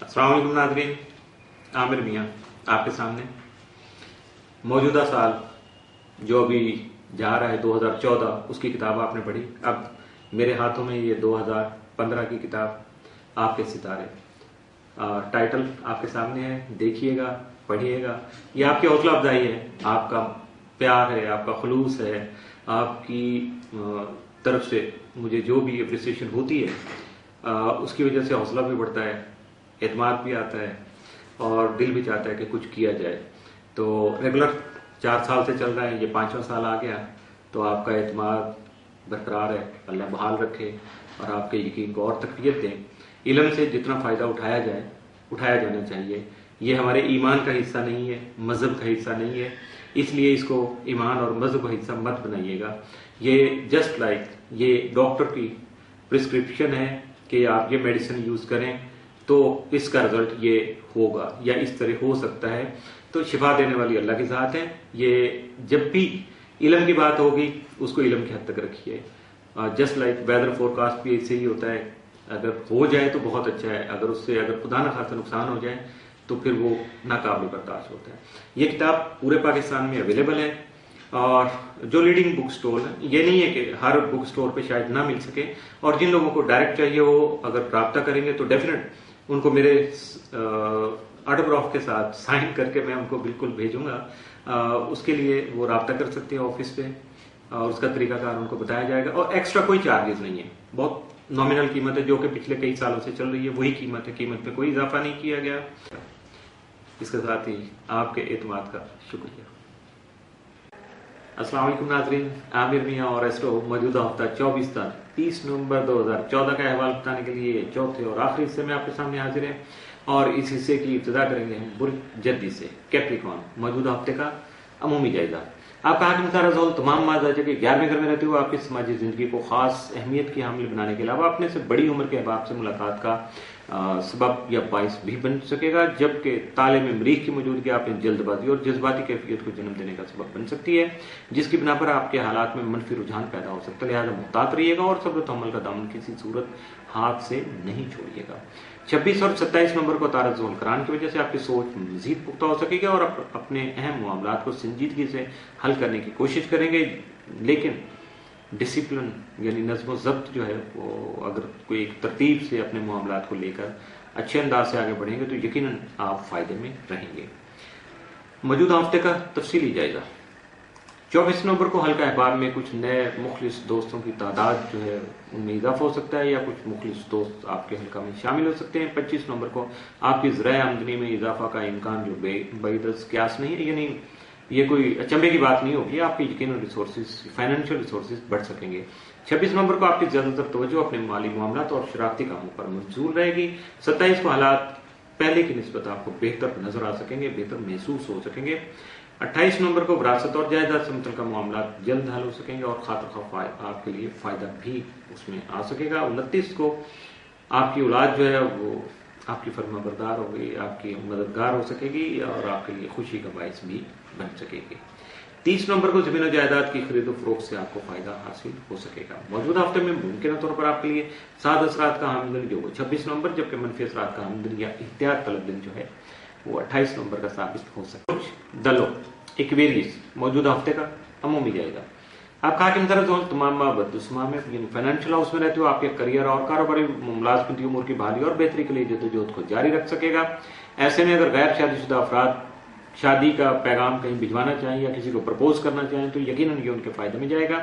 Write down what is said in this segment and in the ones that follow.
अस्सलाम वालेकुम नाज़रीन, आमिर मियाँ आपके सामने। मौजूदा साल जो अभी जा रहा है 2014, उसकी किताब आपने पढ़ी। अब मेरे हाथों में ये 2015 की किताब आपके सितारे, टाइटल आपके सामने है, देखिएगा, पढ़िएगा। ये आपकी हौसला अफजाई है, आपका प्यार है, आपका खलूस है, आपकी तरफ से मुझे जो भी अप्रिसिएशन होती है उसकी वजह से हौसला भी बढ़ता है, एतमाद भी आता है और दिल भी चाहता है कि कुछ किया जाए। तो रेगुलर 4 साल से चल रहा है, ये 5वां साल आ गया, तो आपका एतमाद बरकरार है, अल्लाह बहाल रखे और आपके यकीन को और तकवीत दें। इल्म से जितना फ़ायदा उठाया जाए, उठाया जाना चाहिए। ये हमारे ईमान का हिस्सा नहीं है, मज़हब का हिस्सा नहीं है, इसलिए इसको ईमान और मज़हब का हिस्सा मत बनाइएगा। ये जस्ट लाइक ये डॉक्टर की प्रिस्क्रिप्शन है कि आप ये मेडिसिन यूज़ करें तो इसका रिजल्ट ये होगा या इस तरह हो सकता है। तो शिफा देने वाली अल्लाह की ज़ात है। ये जब भी इल्म की बात होगी उसको इल्म की हद तक रखिए। जस्ट लाइक वेदर फोरकास्ट भी ऐसे ही होता है, अगर हो जाए तो बहुत अच्छा है, अगर खुदा न खास्ता नुकसान हो जाए तो फिर वो नाकाबिल बर्दाश्त होता है। ये किताब पूरे पाकिस्तान में अवेलेबल है और जो लीडिंग बुक स्टोर है, ये नहीं है कि हर बुक स्टोर पे शायद ना मिल सके, और जिन लोगों को डायरेक्ट चाहिए वो अगर रब्ता करेंगे तो डेफिनेट उनको मेरे ऑटोग्राफ के साथ साइन करके मैं उनको बिल्कुल भेजूंगा। उसके लिए वो रब्ता कर सकते हैं ऑफिस पे और उसका तरीकाकार उनको बताया जाएगा और एक्स्ट्रा कोई चार्जेस नहीं है। बहुत नॉमिनल कीमत है जो कि पिछले कई सालों से चल रही है, वही कीमत है, कीमत में कोई इजाफा नहीं किया गया। इसके साथ ही आपके एतमाद का शुक्रिया। अस्सलाम वालेकुम नाज़रीन, आमिर मियाँ और एस्ट्रो मौजूदा हफ्ता 24 तारीख 30 नवंबर 2014 का अहवाल बताने के लिए चौथे और आखिरी हिस्से में आपके सामने हाजिर है। और इस हिस्से की इब्तिदा करेंगे हम बुर्ज जद्दी से, कैप्रिकॉन, मौजूदा हफ्ते का अमूमी जायजा। आपका हाकिम तारज़ोल तमाम माज़ाजा के 11वें घर में रहते हुए आपकी समाजी जिंदगी को खास अहमियत की हामिल बनाने के अलावा अपने से बड़ी उम्र के अहबाब से मुलाकात का सबब या बाइस भी बन सकेगा, जबकि ताले में मरीख की मौजूदगी आप जल्दबाजी और जज्बाती कैफियत को जन्म देने का सबब बन सकती है, जिसकी बिना पर आपके हालात में मनफी रुझान पैदा हो सकता है। लिहाजा मुहतात रहिएगा और सब्र तहम्मुल का दामन किसी सूरत हाथ से नहीं छोड़िएगा। 26 और 27 नंबर को तारज़ुल करान की वजह से आपकी सोच मजीद पुख्ता हो सकेगी और अपने अहम मामलात को संजीदगी से हल करने की कोशिश करेंगे, लेकिन डिसिप्लिन यानी नज़्म ज़ब्त जो है वो अगर कोई एक तरतीब से अपने मामलात को लेकर अच्छे अंदाज से आगे बढ़ेंगे तो यकीनन आप फायदे में रहेंगे। मौजूदा हफ्ते का तफसीली जायजा। 24 नवंबर को हल्का अहबाब में कुछ नए मुखलिस दोस्तों की तादाद जो है उनमें इजाफा हो सकता है या कुछ मुखलिस दोस्त आपके हल्का में शामिल हो सकते हैं। 25 नवंबर को आपकी ज़राए आमदनी में इजाफा का इम्कान जो बेदस क्यास नहीं है, यानी ये कोई अचंभे की बात नहीं होगी, आपके यकीन रिसोर्सेज, फाइनेंशियल रिसोर्सेज बढ़ सकेंगे। 26 नवंबर को आपकी ज्यादातर तवज्जो अपने माली मामलात और शरारती कामों पर मंजूर रहेगी। 27 को हालात पहले की निस्बत आपको बेहतर नजर आ सकेंगे, बेहतर महसूस हो सकेंगे। 28 नवंबर को विरासत और जायदाद से मुतल्लिक़ मामलात जल्द हल हो सकेंगे और खातिर खा आपके लिए फायदा भी उसमें आ सकेगा। 29 को आपकी औलाद जो है वो आपकी फरमाबरदार हो गई, आपकी मददगार हो सकेगी और आपके लिए खुशी का बायस भी बन सकेगी। 30 नवंबर को जमीन और जायदाद की खरीद फरोख्त से आपको फायदा हासिल हो सकेगा। मौजूदा हफ्ते में मुमकिन तौर पर आपके लिए साद असरात का हामिल दिन जो हो 26 नवंबर, जबकि मनफी असरात का हामिल दिन या एहतियात तलब दिन जो है वो 28 नवंबर का साबित हो सकता है। कुछ दलों एक्वेरियस मौजूदा हफ्ते का अमूमी जायजा। आपका हाकिम तारज़ुल तमाम बदुस्मा में फाइनेंशियल हाउस में रहते हो आपके करियर और कारोबारी मुलाजमती उमूर की बहाली और बेहतरी के लिए जद्दोजहद को जारी रख सकेगा। ऐसे में अगर गैर शादीशुदा अफराद शादी का पैगाम कहीं भिजवाना चाहें या किसी को प्रपोज करना चाहें तो यकीनन ये उनके फायदे में जाएगा।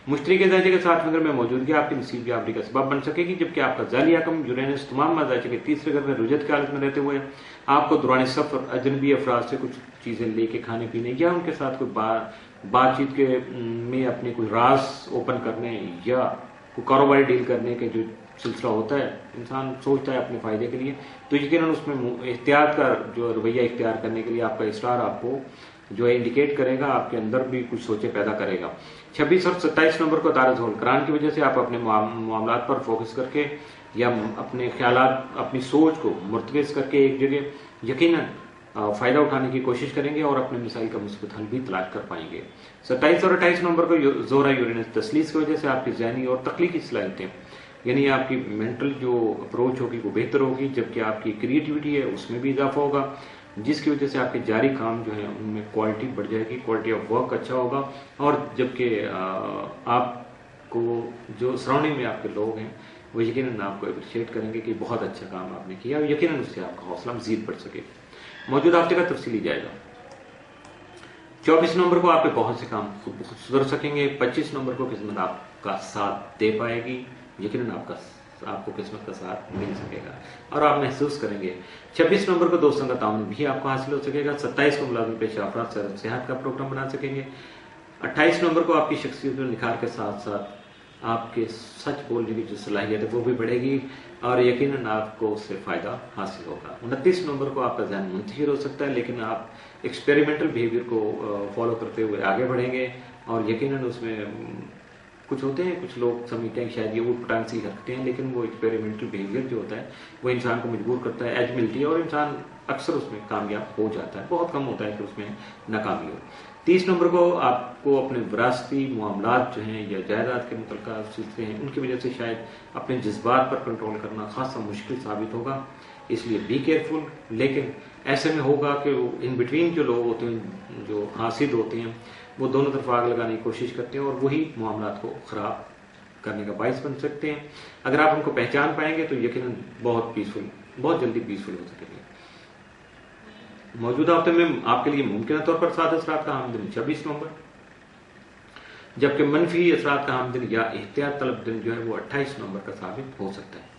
मुश्तरी के दर्जे के 60वें घर में मौजूदगी आपकी नसीब याबरी का सबब बन सकेगी, जबकि आपका जाली हकम यूरेनस तमाम मजाजे के 3रे घर में रुजत की हालत में रहते हुए आपको दौरान सफर अजनबी अफराद से कुछ चीजें लेके खाने पीने या उनके साथ कोई बातचीत के में अपने कोई राज ओपन करने या कोई कारोबारी डील करने के जो सिलसिला होता है, इंसान सोचता है अपने फायदे के लिए, तो यकीनन उसमें एहतियात का जो रवैया इख्तियार करने के लिए आपका इस्तार आपको जो है इंडिकेट करेगा, आपके अंदर भी कुछ सोचे पैदा करेगा। 26 और 27 नवंबर को तारज़ुल करान की वजह से आप अपने मामलात पर फोकस करके या अपने ख्यालात, अपनी सोच को मुर्तविज़ करके एक जगह यकीनन फायदा उठाने की कोशिश करेंगे और अपने मिसाइल का मुस्बत हल भी तलाश कर पाएंगे। 27 और 28 नवंबर को जोरा यूरेनस तस्लीस की वजह से आपकी ज़हनी और तख्लीकी सलाहियतें یعنی آپ کی مینٹل جو اپروچ ہوگی وہ بہتر ہوگی، جبکہ آپ کی کریٹیوٹی ہے اس میں بھی اضافہ ہوگا، جس کی وجہ سے آپ کے جاری کام جو ہے ان میں کوالٹی بڑھ جائے گی، کوالٹی آف ورک اچھا ہوگا، اور جبکہ آپ کو جو سراؤنڈنگ میں آپ کے لوگ ہیں وہ یقیناً آپ کو اپریشیٹ کریں گے کہ بہت اچھا کام آپ نے کیا، اور یقیناً اس سے آپ کا حوصلہ مزید بڑھ سکے۔ موجودہ ہفتے کا تفصیلی جائزہ۔ 24 نومبر کو آپ کے بہت سے کام خود سدھر سکیں گے۔ 25 نومبر کو قسمت آپ کا ساتھ دے پائے گی، یقیناً آپ کو قسمت کا ساتھ مل سکے گا اور آپ محسوس کریں گے۔ 26 نومبر کو دوستوں کا تعاون بھی آپ کو حاصل ہو سکے گا۔ 27 کو ملازم پیشہ افراد صحت کا پروگرام بنا سکیں گے۔ 28 نومبر کو آپ کی شخصیت میں نکھار کے ساتھ ساتھ آپ کے سچ بولنے کی جو صلاحیت ہے وہ بھی بڑھے گی اور یقیناً آپ کو اس سے فائدہ حاصل ہوگا۔ 29 نومبر کو آپ کا ذہن منتشر ہو سکتا ہے، لیکن آپ ایکسپیریمنٹل بیہیویئر کو فالو کرتے ہوئے آگے بڑھیں گے، اور یقیناً اس میں کچھ ہوتے ہیں، کچھ لوگ سمجھتے ہیں کہ شاید یہ اوٹ پٹانگ سی رکھتے ہیں، لیکن وہ ایکسپیریمنٹل بیہیویئر جو ہوتا ہے وہ انسان کو مجبور کرتا ہے، ایج ملتی ہے اور انسان اکثر اس میں کامیاب ہو جاتا ہے، بہت کم ہوتا ہے کہ اس میں ناکامی ہو۔ 30 نمبر کو آپ کو اپنے وراثتی معاملات جو ہیں یا جائیداد کے متعلقہ سلسلے ہیں ان کی وجہ سے شاید اپنے جذبات پر کنٹرول کرنا خاصا مشکل ثابت ہوگا، اس لیے بی کیئرفل۔ لیکن ایسے میں ہوگا کہ ان بٹوین جو لوگ ہوتے ہیں، جو حاسد ہوتے ہیں، وہ دونوں طرف آگ لگانے کی کوشش کرتے ہیں اور وہی معاملات کو خراب کرنے کا باعث بن سکتے ہیں۔ اگر آپ ان کو پہچان پائیں گے تو یقیناً بہت جلدی پیسفل ہو سکیں گے۔ موجودہ ہفتے میں آپ کے لیے ممکنہ طور پر سات اثرات کا حامل دن 26 نومبر، جبکہ منفی اثرات کا حامل دن یا احتیاط طلب دن جو ہے وہ 28 نومبر کا ثابت ہو سکتا ہے۔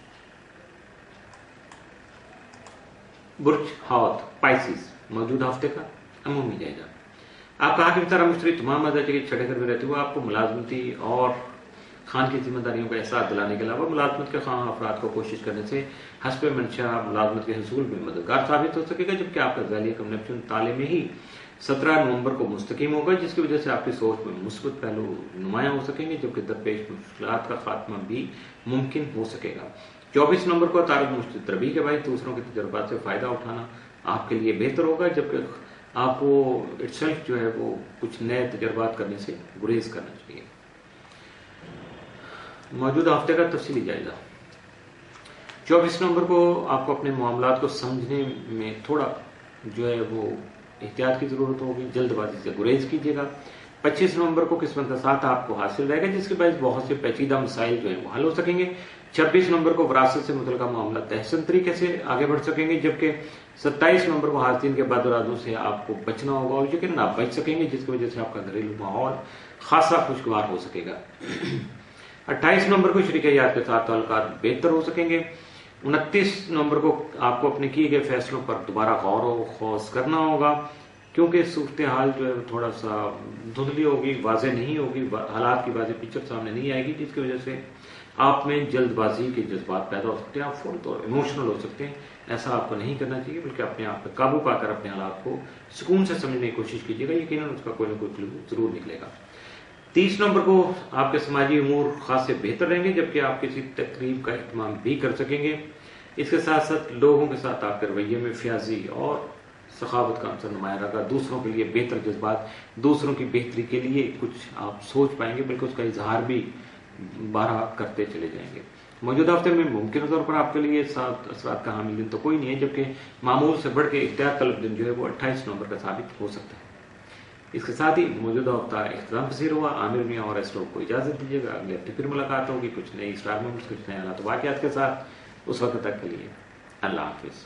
برج حوت پائسیز، موجودہ ہفتے کا عمومی جائزہ۔ آپ کا حاکم طرح مشتری تمام مزاج کے چھٹے گھر میں رہتے ہوئے آپ کو ملازمتی اور خان کی ذمہ داریوں کا احساس دلانے کے علاوہ ملازمت کے خواہاں افراد کو کوشش کرنے سے حسب منشا ملازمت کے حصول میں مددگار ثابت ہو سکے گا، جبکہ آپ کا ذیلی کم نیپچون تالے میں ہی 17 نومبر کو مستقیم ہوگا، جس کی وجہ سے آپ کی سوچ میں مثبت پہلو نمایاں ہو سکیں گے، جبکہ درپیش مشکلات کا خاتمہ بھی ممکن ہو سکے گا۔ 24 نومبر کو تعارف مشترک تربیح کے باعث دوسروں کے تجربات سے فائدہ اٹھانا آپ کے لیے بہتر ہوگا، جبکہ آپ کو اٹسیلف جو ہے وہ کچھ نئے تجربات کرنے سے گریز کرنا چاہیے۔ موجودہ ہفتے کا تفصیلی جائزہ۔ 24 نومبر کو آپ کو اپنے معاملات کو سمجھنے میں تھوڑا جو ہے وہ احتیاط کی ضرورت ہوگی، جلد بازی سے گریز کیجیے گا۔ 25 نومبر کو قسمت کا ساتھ آپ کو حاصل رہے گا، جس کے باعث بہت سے پیچیدہ مسائل جو ہیں وہ حل ہو سکیں گے۔ 26 نومبر کو وراثت سے متعلقہ معاملات احسن طریقے سے آگے بڑھ سکیں گے، جبکہ 27 نومبر کو حاسدین کے بد ارادوں سے آپ کو بچنا ہوگا اور یقیناً آپ بچ سکیں گے، جس کی وجہ سے آپ کا گھریلو ماحول خاصا خوشگوار ہو سکے گا۔ 28 نومبر کو شریک حیات کے ساتھ تعلقات بہتر ہو سکیں گے۔ 29 نومبر کو آپ کو اپنے کیے گئے فیصلوں پر دوبارہ غور و خوض کرنا ہوگا، کیونکہ صورتحال جو ہے وہ تھوڑا سا دھندلی ہوگی، واضح نہیں ہوگی، حالات کی واضح پکچر سامنے نہیں آئے گی، جس کی وجہ سے آپ میں جلد بازی کے جذبات پیدا ہو سکتے ہیں، آپ فوری طور ایموشنل ہو سکتے ہیں۔ ایسا آپ کو نہیں کرنا چاہیے، بلکہ اپنے آپ پہ قابو پا کر اپنے حالات کو سکون سے سمجھنے کی کوشش کیجیے گا، یقیناً اس کا کوئی نہ کوئی کلو ضرور نکلے گا۔ 30 نومبر کو آپ کے سماجی امور خاصے بہتر رہیں گے، جبکہ آپ کسی تقریب کا اہتمام بھی کر سکیں گے۔ اس کے ساتھ ساتھ لوگوں کے ساتھ آپ کے رویے میں فیاضی اور سخاوت کا عنصر نمایاں رہا، دوسروں کے لیے بہتر جذبات، دوسروں کی بہتری کے لیے کچھ آپ سوچ پائیں گے، بلکہ اس کا اظہار بھی بارہا کرتے چلے جائیں گے۔ موجودہ ہفتے میں ممکنہ طور پر آپ کے لیے 7 اثرات کا حامل دن تو کوئی نہیں ہے، جبکہ معمول سے بڑھ کے احتیاط طلب دن جو ہے وہ 28 نومبر کا ثابت ہو سکتا ہے۔ اس کے ساتھ ہی موجودہ ہفتہ اختتام پذیر ہوا۔ عامر میاں اور ایسٹرو کو اجازت دیجیے گا، اگلے ہفتے پھر ملاقات ہوگی کچھ نئی اسٹار مومنٹس، کچھ نئے حالات واقعات کے ساتھ۔ اس وقت تک کے لیے اللہ حافظ۔